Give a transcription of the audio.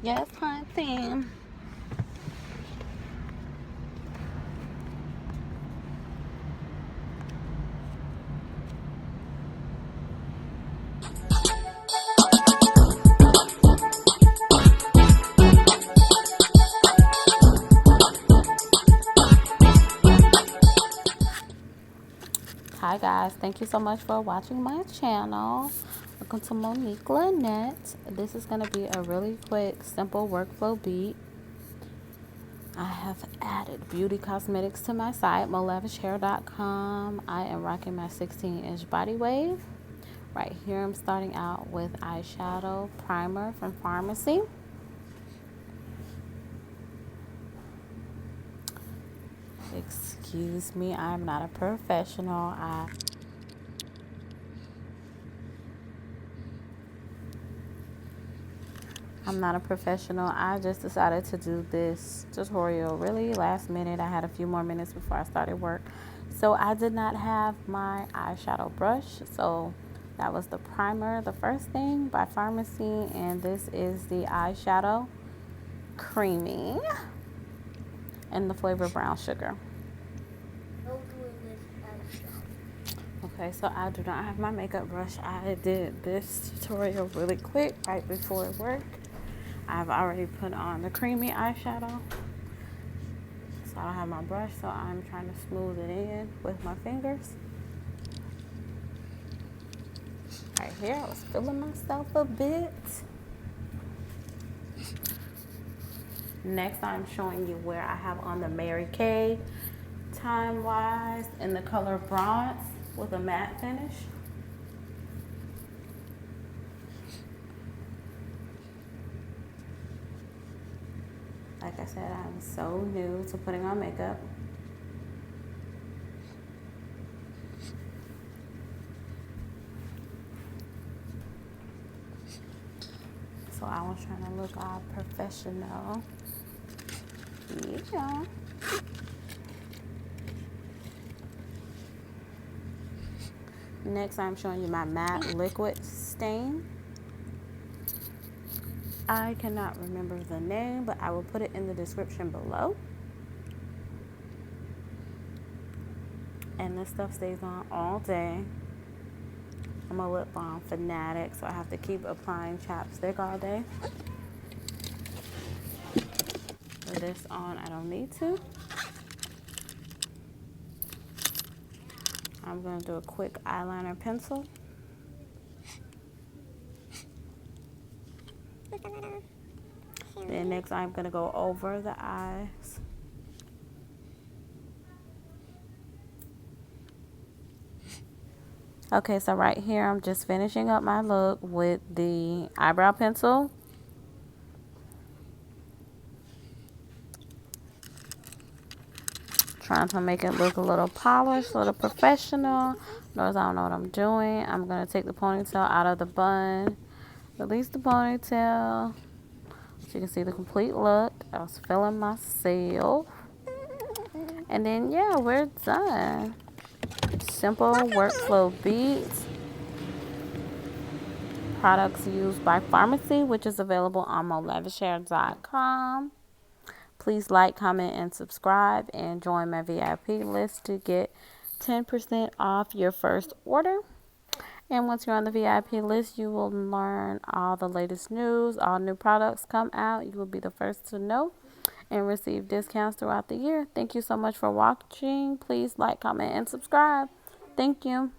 Yes, hunting. Hi guys, thank you so much for watching my channel. Welcome to Monique Lynette. This is going to be a really quick, simple workflow beat. I have added beauty cosmetics to my site, molavishhair.com. I am rocking my 16-inch body wave. Right here I'm starting out with eyeshadow primer from Farmasi. Excuse me, I'm not a professional. I'm not a professional. I just decided to do this tutorial really last minute. I had a few more minutes before I started work. So I did not have my eyeshadow brush. So that was the primer, the first thing by Farmasi. And this is the eyeshadow creamy in the flavor brown sugar. Okay, so I do not have my makeup brush. I did this tutorial really quick right before work. I've already put on the creamy eyeshadow. So I don't have my brush, so I'm trying to smooth it in with my fingers. Right here, I was feeling myself a bit. Next, I'm showing you where I have on the Mary Kay time-wise in the color bronze with a matte finish. Like I said, I'm so new to putting on makeup. So I was trying to look all professional. Yeah. Next, I'm showing you my matte liquid stain. I cannot remember the name, but I will put it in the description below. And this stuff stays on all day. I'm a lip balm fanatic, so I have to keep applying chapstick all day. With this on, I don't need to. I'm going to do a quick eyeliner pencil. Then next I'm going to go over the eyes. Okay, so right here I'm just finishing up my look with the eyebrow pencil. Trying to make it look a little polished, a little professional. Notice I don't know what I'm doing. I'm going to take the ponytail out of the bun. Release the ponytail. So you can see the complete look. I was feeling myself. And then, yeah, we're done. Simple workflow beads. Products used by Farmasi, which is available on molavishhair.com. Please like, comment, and subscribe, and join my VIP list to get 10% off your first order. And once you're on the VIP list, you will learn all the latest news. All new products come out. You will be the first to know and receive discounts throughout the year. Thank you so much for watching. Please like, comment, and subscribe. Thank you.